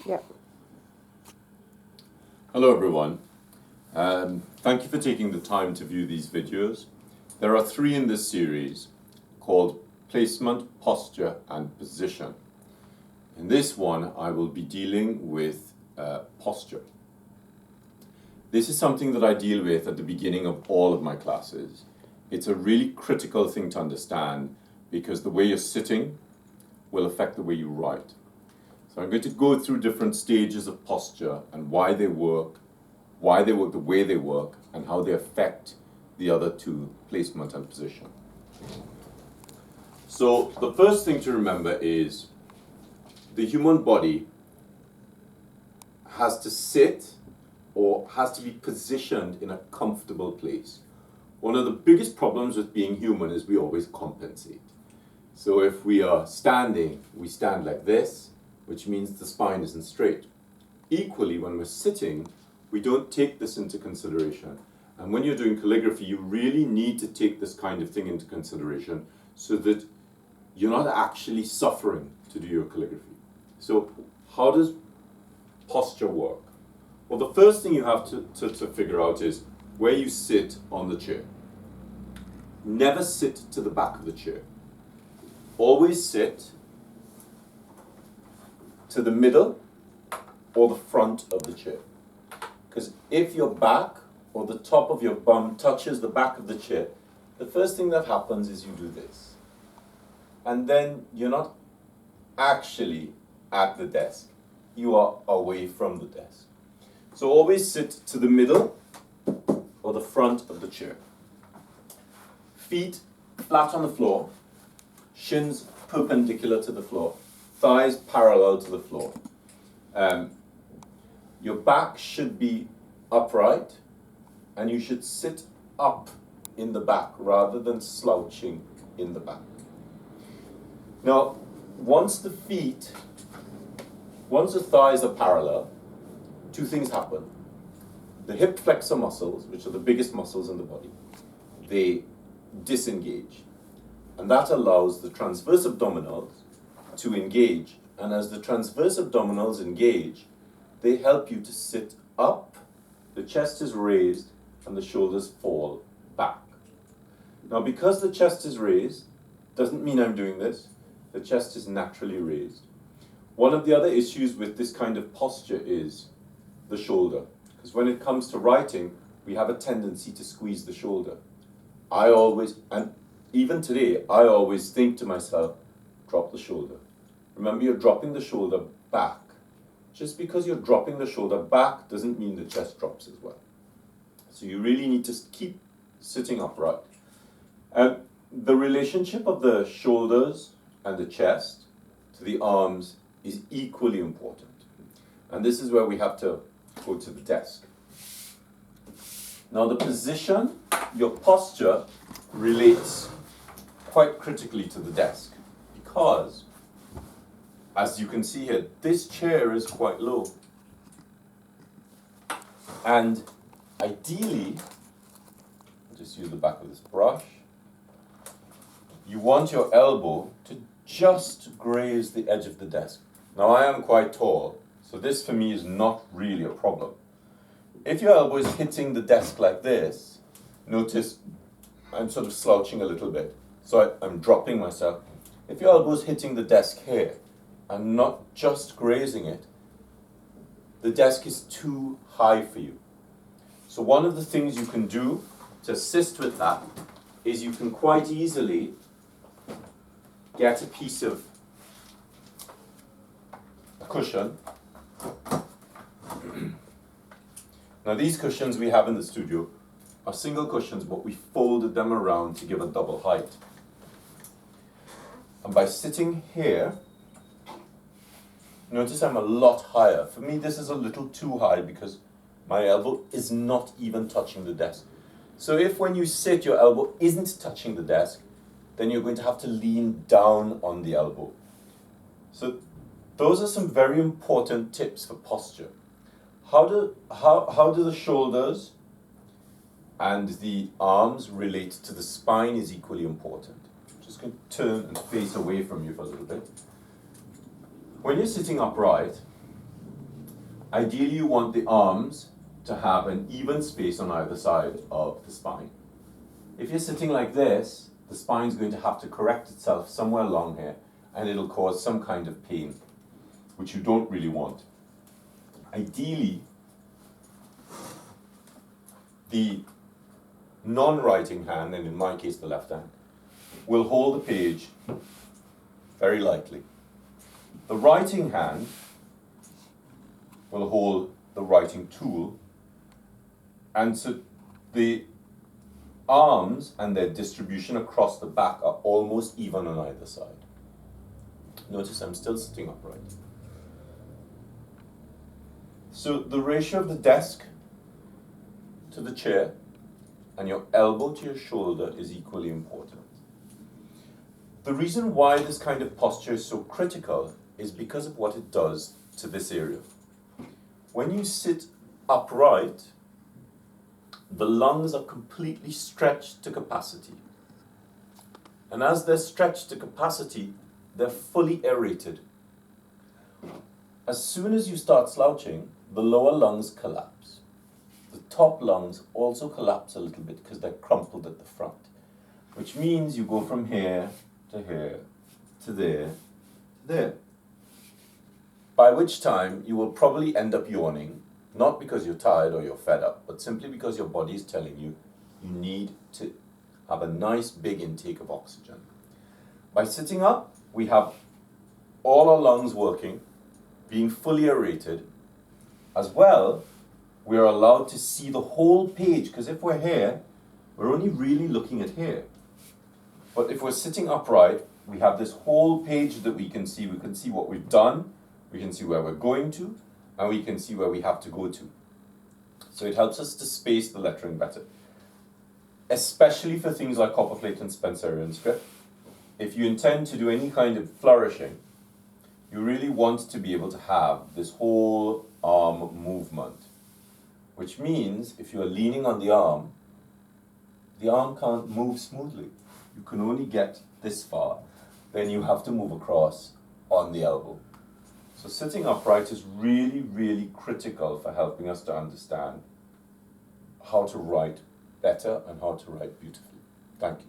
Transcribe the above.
Yep. Hello everyone. Thank you for taking the time to view these videos. There are 3 in this series called Placement, Posture and Position. In this one I will be dealing with posture. This is something that I deal with at the beginning of all of my classes. It's a really critical thing to understand because the way you're sitting will affect the way you write. So I'm going to go through different stages of posture and why they work the way they work, and how they affect the other 2, placement and position. So the first thing to remember is the human body has to sit or has to be positioned in a comfortable place. One of the biggest problems with being human is we always compensate. So if we are standing, we stand like this, which means the spine isn't straight. Equally, when we're sitting, we don't take this into consideration. And when you're doing calligraphy, you really need to take this kind of thing into consideration so that you're not actually suffering to do your calligraphy. So how does posture work? Well, the first thing you have to figure out is where you sit on the chair. Never sit to the back of the chair. Always sit to the middle or the front of the chair. Because if your back or the top of your bum touches the back of the chair, the first thing that happens is you do this. And then you're not actually at the desk. You are away from the desk. So always sit to the middle or the front of the chair. Feet flat on the floor, shins perpendicular to the floor, thighs parallel to the floor. Your back should be upright, and you should sit up in the back rather than slouching in the back. Now, once the thighs are parallel, 2 things happen. The hip flexor muscles, which are the biggest muscles in the body, they disengage. And that allows the transverse abdominals to engage. And as the transverse abdominals engage, they help you to sit up, the chest is raised, and the shoulders fall back. Now, because the chest is raised, doesn't mean I'm doing this. The chest is naturally raised. One of the other issues with this kind of posture is the shoulder. Because when it comes to writing, we have a tendency to squeeze the shoulder. And even today, I always think to myself, drop the shoulder. Remember, you're dropping the shoulder back. Just because you're dropping the shoulder back doesn't mean the chest drops as well. So you really need to keep sitting upright. The relationship of the shoulders and the chest to the arms is equally important. And this is where we have to go to the desk. Now the position, your posture, relates quite critically to the desk, because as you can see here, this chair is quite low. And ideally, I'll just use the back of this brush, you want your elbow to just graze the edge of the desk. Now I am quite tall, so this for me is not really a problem. If your elbow is hitting the desk like this, notice I'm sort of slouching a little bit, so I'm dropping myself. If your elbow is hitting the desk here, and not just grazing it, the desk is too high for you. So one of the things you can do to assist with that is you can quite easily get a piece of a cushion. Now these cushions we have in the studio are single cushions, but we folded them around to give a double height. And by sitting here, notice I'm a lot higher. For me, this is a little too high because my elbow is not even touching the desk. So if when you sit, your elbow isn't touching the desk, then you're going to have to lean down on the elbow. So those are some very important tips for posture. How do the shoulders and the arms relate to the spine is equally important. I'm just going to turn and face away from you for a little bit. When you're sitting upright, Ideally, you want the arms to have an even space on either side of the spine. If you're sitting like this, the spine's going to have to correct itself somewhere along here, and it'll cause some kind of pain, which you don't really want. Ideally, the non-writing hand, and in my case the left hand, will hold the page very lightly. The writing hand will hold the writing tool, and so the arms and their distribution across the back are almost even on either side. Notice I'm still sitting upright. So the ratio of the desk to the chair and your elbow to your shoulder is equally important. The reason why this kind of posture is so critical is because of what it does to this area. When you sit upright, the lungs are completely stretched to capacity. And as they're stretched to capacity, they're fully aerated. As soon as you start slouching, the lower lungs collapse. The top lungs also collapse a little bit because they're crumpled at the front, which means you go from here to here to there to there. By which time you will probably end up yawning, not because you're tired or you're fed up, but simply because your body is telling you you need to have a nice big intake of oxygen. By sitting up, we have all our lungs working, being fully aerated. As well, we are allowed to see the whole page, because if we're here, we're only really looking at here. But if we're sitting upright, we have this whole page that we can see. We can see what we've done, we can see where we're going to, and we can see where we have to go to. So it helps us to space the lettering better, especially for things like copperplate and Spencerian script. If you intend to do any kind of flourishing, you really want to be able to have this whole arm movement, which means if you are leaning on the arm can't move smoothly. You can only get this far. Then you have to move across on the elbow. So sitting upright is really, really critical for helping us to understand how to write better and how to write beautifully. Thank you.